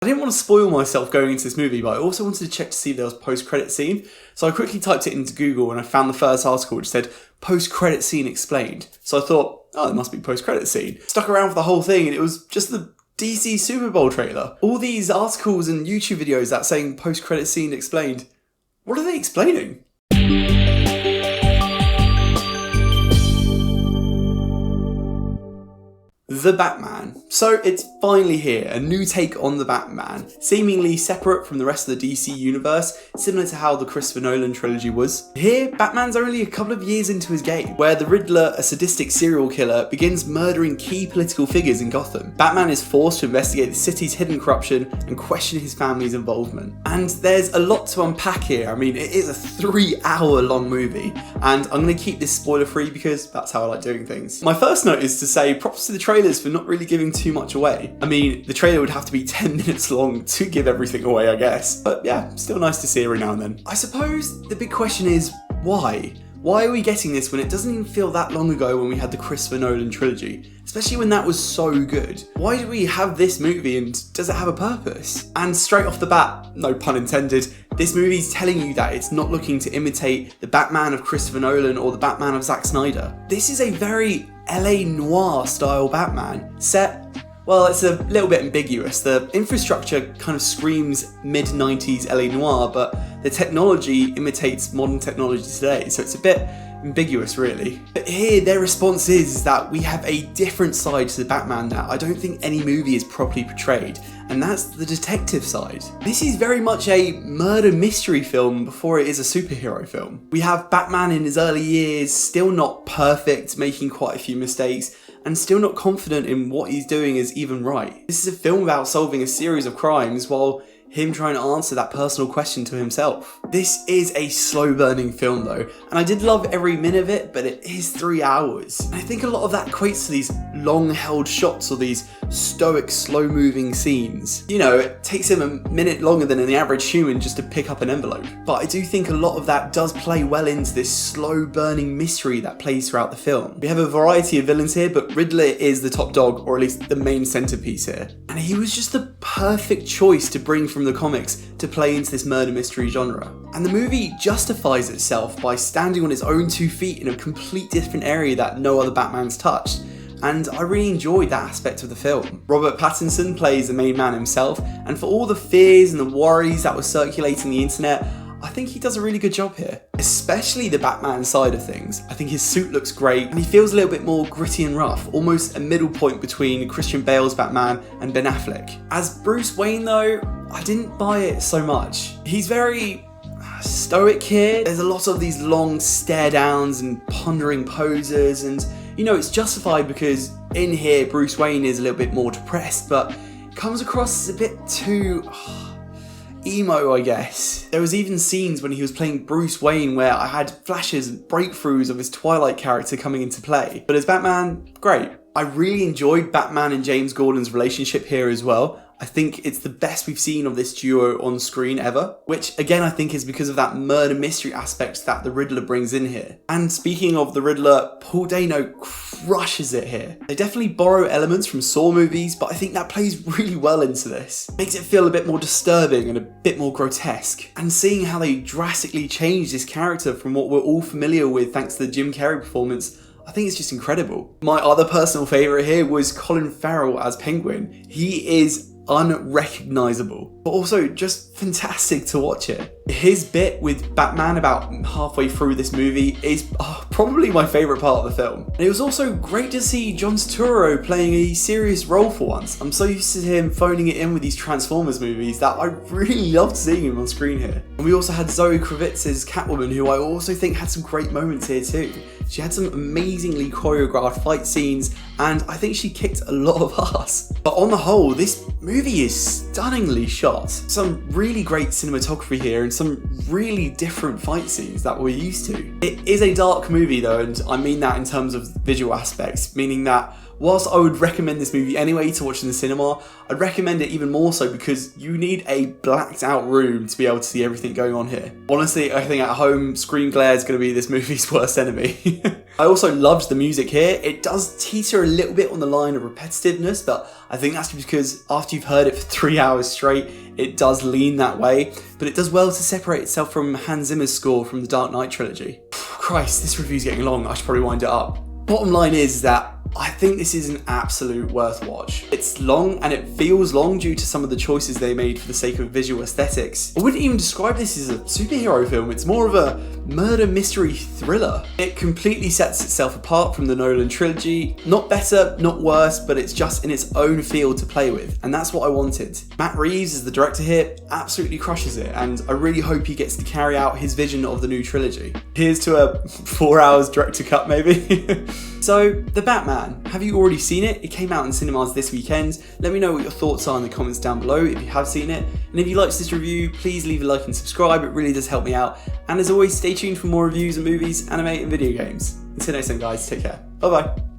I didn't want to spoil myself going into this movie, but I also wanted to check to see if there was a post-credit scene. So I quickly typed it into Google and I found the first article which said, post-credit scene explained. So I thought, oh, there must be post-credit scene. Stuck around for the whole thing and it was just the DC Super Bowl trailer. All these articles and YouTube videos that saying post-credit scene explained. What are they explaining? The Batman. So it's finally here, a new take on the Batman, seemingly separate from the rest of the DC universe, similar to how the Christopher Nolan trilogy was. Here, Batman's only a couple of years into his game, where the Riddler, a sadistic serial killer, begins murdering key political figures in Gotham. Batman is forced to investigate the city's hidden corruption and question his family's involvement. And there's a lot to unpack here. I mean, it is a 3-hour long movie, and I'm going to keep this spoiler free because that's how I like doing things. My first note is to say props to the trailers for not really giving too much away. I mean, the trailer would have to be 10 minutes long to give everything away, I guess. But yeah, still nice to see every now and then. I suppose the big question is, why? Why are we getting this when it doesn't even feel that long ago when we had the Christopher Nolan trilogy? Especially when that was so good. Why do we have this movie and does it have a purpose? And straight off the bat, no pun intended, this movie's telling you that it's not looking to imitate the Batman of Christopher Nolan or the Batman of Zack Snyder. This is a very LA noir style Batman set. Well, it's a little bit ambiguous. The infrastructure kind of screams mid-90s LA noir, but the technology imitates modern technology today, so it's a bit ambiguous really. But here their response is that we have a different side to the Batman that I don't think any movie is properly portrayed, and that's the detective side. This is very much a murder mystery film before it is a superhero film. We have Batman in his early years, still not perfect, making quite a few mistakes, and still not confident in what he's doing is even right. This is a film about solving a series of crimes while him trying to answer that personal question to himself. This is a slow burning film though, and I did love every minute of it, but it is 3 hours. And I think a lot of that equates to these long held shots or these stoic slow moving scenes. You know, it takes him a minute longer than the average human just to pick up an envelope. But I do think a lot of that does play well into this slow burning mystery that plays throughout the film. We have a variety of villains here, but Riddler is the top dog, or at least the main centerpiece here. And he was just the perfect choice to bring from the comics to play into this murder mystery genre. And the movie justifies itself by standing on its own 2 feet in a complete different area that no other Batman's touched. And I really enjoyed that aspect of the film. Robert Pattinson plays the main man himself, and for all the fears and the worries that were circulating the internet, I think he does a really good job here. Especially the Batman side of things. I think his suit looks great and he feels a little bit more gritty and rough, almost a middle point between Christian Bale's Batman and Ben Affleck. As Bruce Wayne though, I didn't buy it so much. He's very stoic here. There's a lot of these long stare downs and pondering poses, and you know, it's justified because in here Bruce Wayne is a little bit more depressed, but comes across as a bit too emo, I guess. There was even scenes when he was playing Bruce Wayne where I had flashes and breakthroughs of his Twilight character coming into play. But as Batman, great. I really enjoyed Batman and James Gordon's relationship here as well. I think it's the best we've seen of this duo on screen ever, which again I think is because of that murder mystery aspect that the Riddler brings in here. And speaking of the Riddler, Paul Dano crushes it here. They definitely borrow elements from Saw movies, but I think that plays really well into this. Makes it feel a bit more disturbing and a bit more grotesque. And seeing how they drastically changed this character from what we're all familiar with thanks to the Jim Carrey performance, I think it's just incredible. My other personal favourite here was Colin Farrell as Penguin. He is unrecognisable, but also just fantastic to watch it. His bit with Batman about halfway through this movie is probably my favourite part of the film. And it was also great to see John Turturro playing a serious role for once. I'm so used to him phoning it in with these Transformers movies that I really loved seeing him on screen here. And we also had Zoe Kravitz's Catwoman, who I also think had some great moments here too. She had some amazingly choreographed fight scenes, and I think she kicked a lot of ass. But on the whole, this movie is stunningly shot. Some really great cinematography here and some really different fight scenes that we're used to. It is a dark movie though, and I mean that in terms of visual aspects, meaning that whilst I would recommend this movie anyway to watch in the cinema, I'd recommend it even more so because you need a blacked out room to be able to see everything going on here. Honestly, I think at home, screen glare is going to be this movie's worst enemy. I also loved the music here. It does teeter a little bit on the line of repetitiveness, but I think that's because after you've heard it for 3 hours straight, it does lean that way, but it does well to separate itself from Hans Zimmer's score from the Dark Knight trilogy. Christ, this review's getting long. I should probably wind it up. Bottom line is that I think this is an absolute worth watch. It's long and it feels long due to some of the choices they made for the sake of visual aesthetics. I wouldn't even describe this as a superhero film, it's more of a murder mystery thriller. It completely sets itself apart from the Nolan trilogy. Not better, not worse, but it's just in its own field to play with, and that's what I wanted. Matt Reeves, as the director here, absolutely crushes it, and I really hope he gets to carry out his vision of the new trilogy. Here's to a 4 hours director cut maybe. So, The Batman, have you already seen it? It came out in cinemas this weekend. Let me know what your thoughts are in the comments down below if you have seen it. And if you liked this review, please leave a like and subscribe, it really does help me out. And as always, stay tuned for more reviews of movies, anime and video games. Until next time guys, take care. Bye bye.